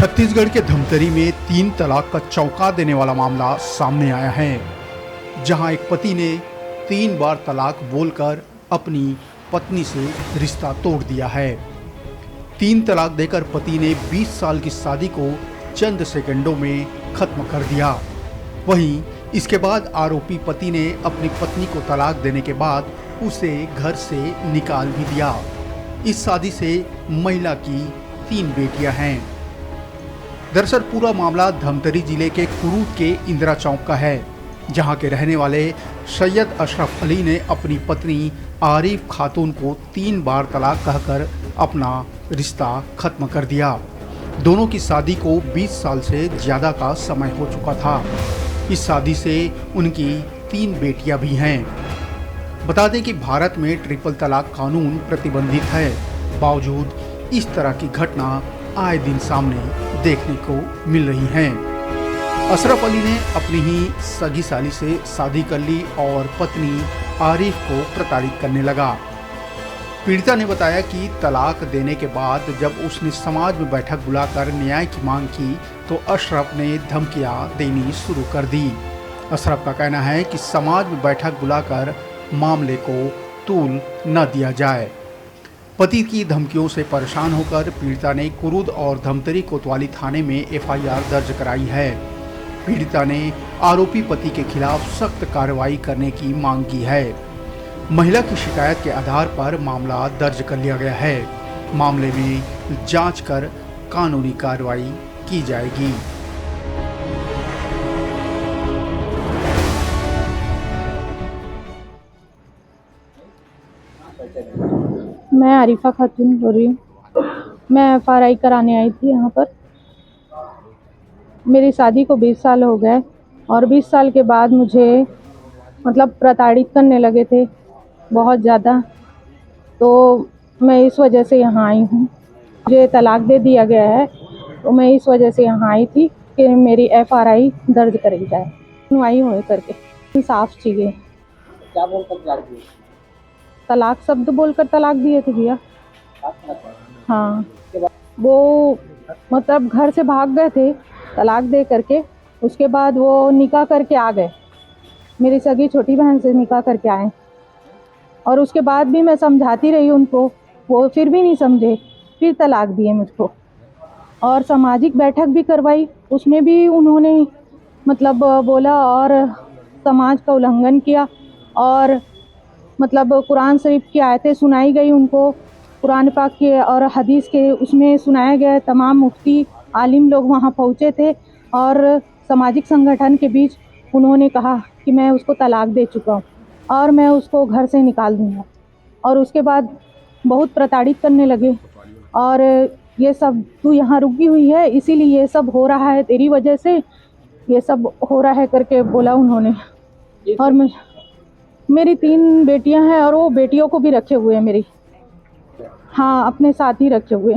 छत्तीसगढ़ के धमतरी में 3 तलाक का चौंका देने वाला मामला सामने आया है, जहां एक पति ने 3 बार तलाक बोलकर अपनी पत्नी से रिश्ता तोड़ दिया है। 3 तलाक देकर पति ने 20 साल की शादी को चंद सेकंडों में खत्म कर दिया। वहीं इसके बाद आरोपी पति ने अपनी पत्नी को तलाक देने के बाद उसे घर से निकाल भी दिया। इस शादी से महिला की 3 बेटियां हैं। दरअसल पूरा मामला धमतरी जिले के कुरूद के इंदिरा चौक का है, जहां के रहने वाले सैयद अशरफ अली ने अपनी पत्नी आरिफ खातून को 3 बार तलाक कहकर अपना रिश्ता खत्म कर दिया। दोनों की शादी को 20 साल से ज़्यादा का समय हो चुका था। इस शादी से उनकी 3 बेटियां भी हैं। बता दें कि भारत में ट्रिपल तलाक कानून प्रतिबंधित है, बावजूद इस तरह की घटना आए दिन सामने देखने को मिल रही हैं। अशरफ अली ने अपनी ही सगी साली से शादी कर ली और पत्नी आरिफ को प्रताड़ित करने लगा। पीड़िता ने बताया कि तलाक देने के बाद जब उसने समाज में बैठक बुलाकर न्याय की मांग की तो अशरफ ने धमकियां देनी शुरू कर दी। अशरफ का कहना है कि समाज में बैठक बुलाकर मामले को तूल न दिया जाए। पति की धमकियों से परेशान होकर पीड़िता ने कुरूद और धमतरी कोतवाली थाने में एफआईआर दर्ज कराई है। पीड़िता ने आरोपी पति के खिलाफ सख्त कार्रवाई करने की मांग की है। महिला की शिकायत के आधार पर मामला दर्ज कर लिया गया है। मामले में जांच कर कानूनी कार्रवाई की जाएगी। मैं आरिफा खातून बोल रही हूँ। मैं एफआरआई कराने आई थी यहाँ पर। मेरी शादी को 20 साल हो गए और 20 साल के बाद मुझे प्रताड़ित करने लगे थे बहुत ज़्यादा। तो मैं इस वजह से यहाँ आई हूँ। मुझे तलाक दे दिया गया है, तो मैं इस वजह से यहाँ आई थी कि मेरी एफआरआई दर्ज करी जाए। सुनवाई हो करके इंसाफ चाहिए। क्या बोलकर तलाक दिए? तलाक शब्द बोलकर तलाक दिए थे भैया। हाँ, वो घर से भाग गए थे तलाक दे करके। उसके बाद वो निकाह करके आ गए, मेरी सगी छोटी बहन से निकाह करके आए। और उसके बाद भी मैं समझाती रही उनको, वो फिर भी नहीं समझे, फिर तलाक दिए मुझको। और सामाजिक बैठक भी करवाई, उसमें भी उन्होंने बोला और समाज का उल्लंघन किया। और कुरान शरीफ की आयतें सुनाई गई उनको, कुरान पाक के और हदीस के उसमें सुनाया गया। तमाम मुफ्ती आलिम लोग वहाँ पहुँचे थे और सामाजिक संगठन के बीच उन्होंने कहा कि मैं उसको तलाक दे चुका हूँ और मैं उसको घर से निकाल दूँगा। और उसके बाद बहुत प्रताड़ित करने लगे और ये सब तू यहाँ रुकी हुई है, इसीलिए ये सब हो रहा है, तेरी वजह से ये सब हो रहा है करके बोला उन्होंने। और मेरी 3 बेटियां हैं और वो बेटियों को भी रखे हुए हैं मेरी। हाँ, अपने साथ ही रखे हुए।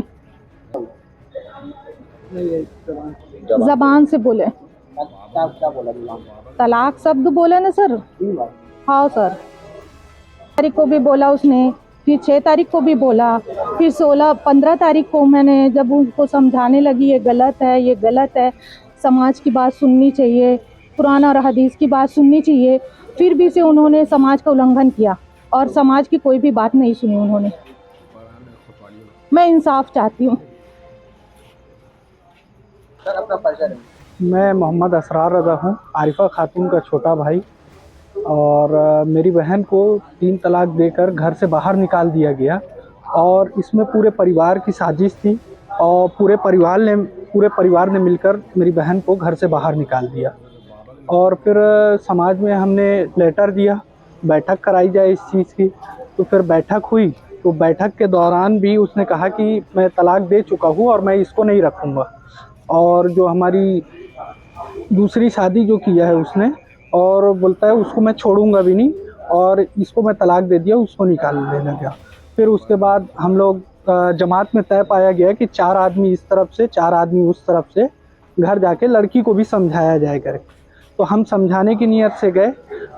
जबान से बोले। क्या बोला? तलाक शब्द बोला ना सर। हाँ सर, तारीख को भी बोला उसने, फिर 6 तारीख को भी बोला, फिर 15 तारीख को मैंने जब उनको समझाने लगी ये गलत है, ये गलत है, समाज की बात सुननी चाहिए, कुरान और हदीस की बात सुननी चाहिए, फिर भी से उन्होंने समाज का उल्लंघन किया और समाज की कोई भी बात नहीं सुनी उन्होंने। मैं इंसाफ चाहती हूँ। सर, अपना परिचय दें। मैं मोहम्मद असरार रज़ा हूँ, आरिफा खातून का छोटा भाई। और मेरी बहन को 3 तलाक देकर घर से बाहर निकाल दिया गया और इसमें पूरे परिवार की साजिश थी और पूरे परिवार ने मिलकर मेरी बहन को घर से बाहर निकाल दिया। और फिर समाज में हमने लेटर दिया, बैठक कराई जाए इस चीज़ की। तो फिर बैठक हुई, तो बैठक के दौरान भी उसने कहा कि मैं तलाक दे चुका हूँ और मैं इसको नहीं रखूँगा। और जो हमारी दूसरी शादी जो किया है उसने, और बोलता है उसको मैं छोड़ूंगा भी नहीं और इसको मैं तलाक दे दिया, उसको निकाल देना गया। फिर उसके बाद हम लोग जमात में तय पाया गया कि 4 आदमी इस तरफ से 4 आदमी उस तरफ से घर जाके लड़की को भी समझाया जाए करके। तो हम समझाने की नीयत से गए,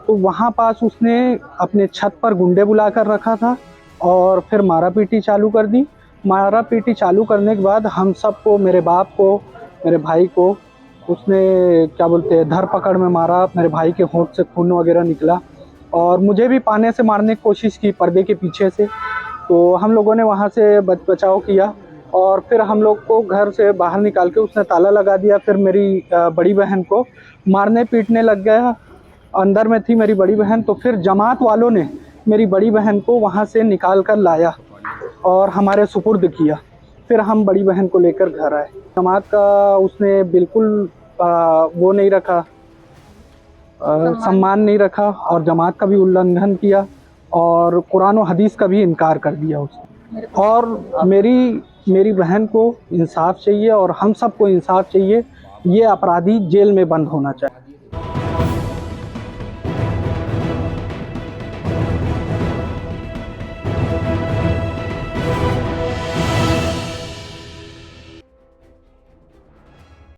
तो वहाँ पास उसने अपने छत पर गुंडे बुला कर रखा था और फिर मारा पीटी चालू कर दी। मारा पीटी चालू करने के बाद हम सबको, मेरे बाप को, मेरे भाई को उसने क्या बोलते हैं धरपकड़ में मारा, मेरे भाई के होंठ से खून वगैरह निकला और मुझे भी पाने से मारने की कोशिश की पर्दे के पीछे से। तो हम लोगों ने वहाँ से बचाव किया और फिर हम लोग को घर से बाहर निकाल के उसने ताला लगा दिया। फिर मेरी बड़ी बहन को मारने पीटने लग गया, अंदर में थी मेरी बड़ी बहन। तो फिर जमात वालों ने मेरी बड़ी बहन को वहाँ से निकाल कर लाया और हमारे सुपुर्द किया। फिर हम बड़ी बहन को लेकर घर आए। जमात का उसने बिल्कुल वो नहीं रखा, सम्मान नहीं रखा और जमात का भी उल्लंघन किया और कुरान और हदीस का भी इनकार कर दिया उसने। और मेरी बहन को इंसाफ चाहिए और हम सबको इंसाफ चाहिए। ये अपराधी जेल में बंद होना चाहिए।